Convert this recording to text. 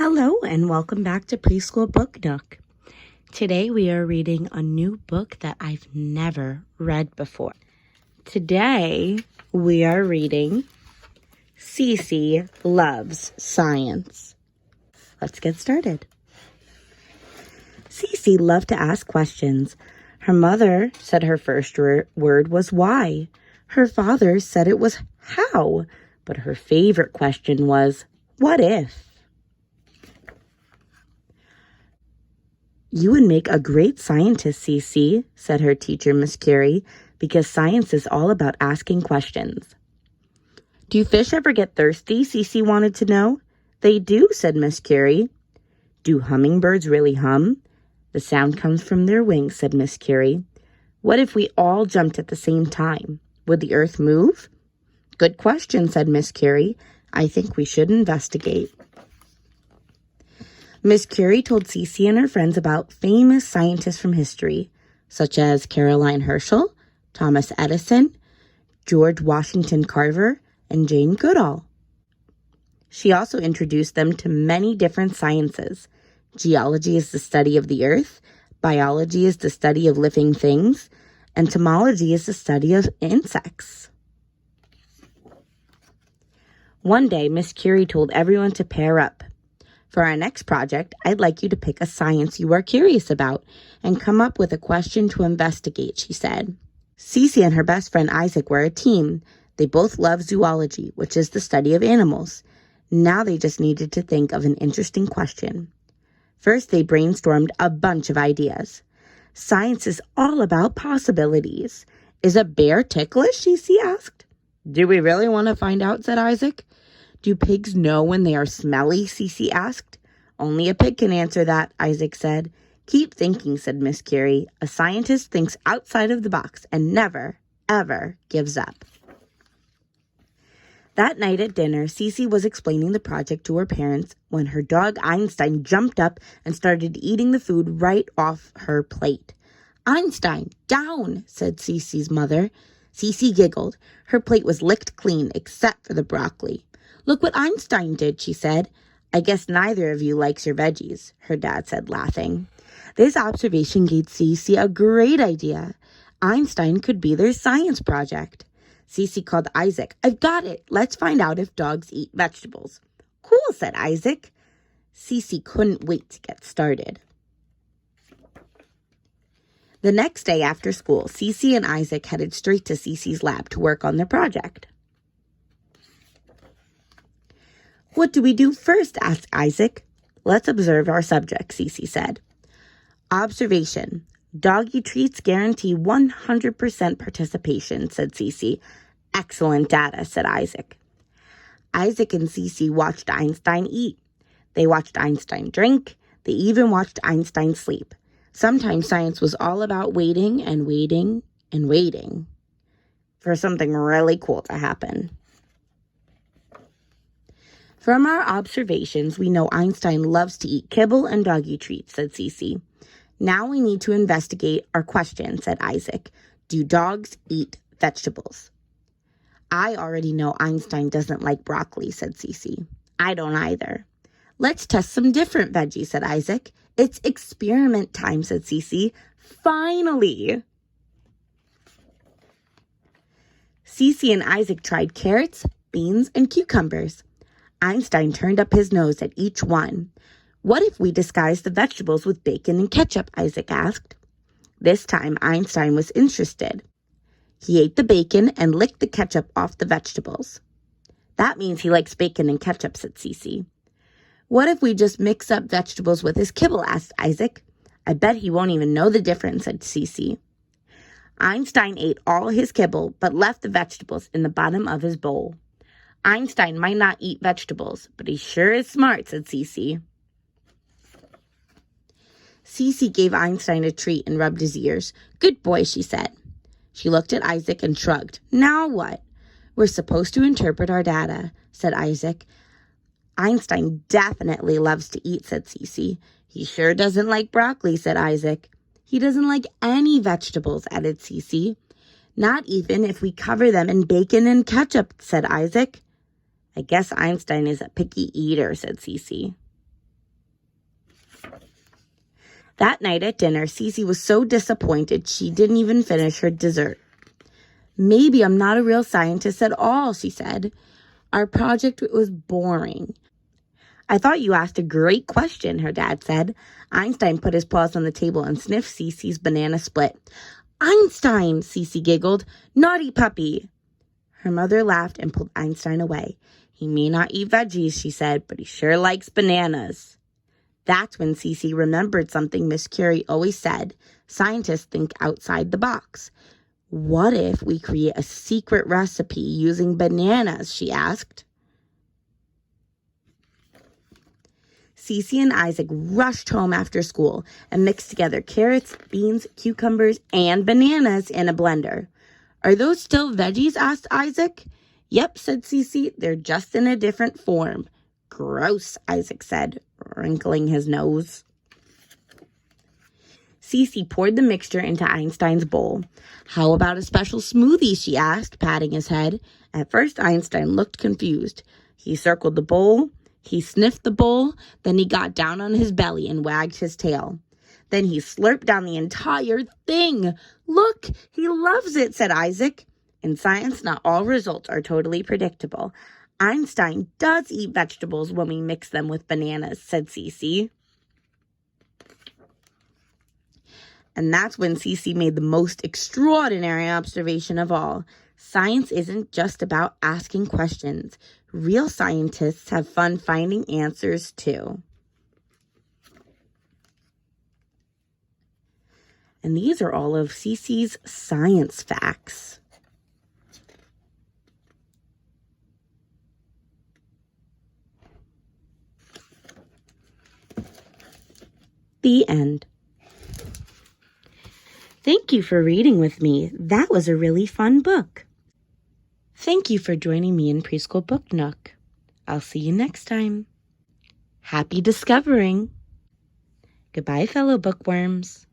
Hello and welcome back to Preschool Book Nook. Today we are reading a new book that I've never read before. Today we are reading Cece Loves Science. Let's get started. Cece loved to ask questions. Her mother said her first word was why. Her father said it was how. But her favorite question was, what if? You would make a great scientist, Cece, said her teacher, Miss Curie, because science is all about asking questions. Do fish ever get thirsty? Cece wanted to know. They do, said Miss Curie. Do hummingbirds really hum? The sound comes from their wings, said Miss Curie. What if we all jumped at the same time? Would the earth move? Good question, said Miss Curie. I think we should investigate. Miss Curie told Cece and her friends about famous scientists from history, such as Caroline Herschel, Thomas Edison, George Washington Carver, and Jane Goodall. She also introduced them to many different sciences. Geology is the study of the earth, biology is the study of living things, entomology is the study of insects. One day, Miss Curie told everyone to pair up. For our next project, I'd like you to pick a science you are curious about and come up with a question to investigate, she said. Cece and her best friend Isaac were a team. They both love zoology, which is the study of animals. Now they just needed to think of an interesting question. First, they brainstormed a bunch of ideas. Science is all about possibilities. Is a bear ticklish? Cece asked. Do we really want to find out? Said Isaac. Do pigs know when they are smelly? Cece asked. Only a pig can answer that, Isaac said. Keep thinking, said Miss Curie. A scientist thinks outside of the box and never, ever gives up. That night at dinner, Cece was explaining the project to her parents when her dog Einstein jumped up and started eating the food right off her plate. Einstein, down, said Cece's mother. Cece giggled. Her plate was licked clean except for the broccoli. Look what Einstein did, she said. I guess neither of you likes your veggies, her dad said, laughing. This observation gave Cece a great idea. Einstein could be their science project. Cece called Isaac. I've got it. Let's find out if dogs eat vegetables. Cool, said Isaac. Cece couldn't wait to get started. The next day after school, Cece and Isaac headed straight to Cece's lab to work on their project. What do we do first? Asked Isaac. Let's observe our subject, Cece said. Observation. Doggy treats guarantee 100% participation, said Cece. Excellent data, said Isaac. Isaac and Cece watched Einstein eat. They watched Einstein drink. They even watched Einstein sleep. Sometimes science was all about waiting and waiting and waiting for something really cool to happen. From our observations, we know Einstein loves to eat kibble and doggy treats, said Cece. Now we need to investigate our question, said Isaac. Do dogs eat vegetables? I already know Einstein doesn't like broccoli, said Cece. I don't either. Let's test some different veggies, said Isaac. It's experiment time, said Cece. Finally! Cece and Isaac tried carrots, beans, and cucumbers. Einstein turned up his nose at each one. What if we disguised the vegetables with bacon and ketchup? Isaac asked. This time Einstein was interested. He ate the bacon and licked the ketchup off the vegetables. That means he likes bacon and ketchup, said Cece. What if we just mix up vegetables with his kibble? Asked Isaac. I bet he won't even know the difference, said Cece. Einstein ate all his kibble but left the vegetables in the bottom of his bowl. Einstein might not eat vegetables, but he sure is smart, said Cece. Cece gave Einstein a treat and rubbed his ears. Good boy, she said. She looked at Isaac and shrugged. Now what? We're supposed to interpret our data, said Isaac. Einstein definitely loves to eat, said Cece. He sure doesn't like broccoli, said Isaac. He doesn't like any vegetables, added Cece. Not even if we cover them in bacon and ketchup, said Isaac. I guess Einstein is a picky eater, said Cece. That night at dinner, Cece was so disappointed she didn't even finish her dessert. "Maybe I'm not a real scientist at all," she said. "Our project was boring." "I thought you asked a great question," her dad said. Einstein put his paws on the table and sniffed Cece's banana split. "Einstein," Cece giggled. "Naughty puppy." Her mother laughed and pulled Einstein away. "He may not eat veggies," she said, "but he sure likes bananas." That's when Cece remembered something Miss Curie always said: scientists think outside the box. "What if we create a secret recipe using bananas?" she asked. Cece and Isaac rushed home after school and mixed together carrots, beans, cucumbers, and bananas in a blender. "Are those still veggies?" asked Isaac. "Yep," said Cece. "They're just in a different form." "Gross," Isaac said, wrinkling his nose. Cece poured the mixture into Einstein's bowl. "How about a special smoothie?" she asked, patting his head. At first, Einstein looked confused. He circled the bowl. He sniffed the bowl. Then he got down on his belly and wagged his tail. Then he slurped down the entire thing. "Look, he loves it," said Isaac. In science, not all results are totally predictable. Einstein does eat vegetables when we mix them with bananas, said Cece. And that's when Cece made the most extraordinary observation of all. Science isn't just about asking questions. Real scientists have fun finding answers too. And these are all of Cece's science facts. The end. Thank you for reading with me. That was a really fun book. Thank you for joining me in Preschool Book Nook. I'll see you next time. Happy discovering. Goodbye, fellow bookworms.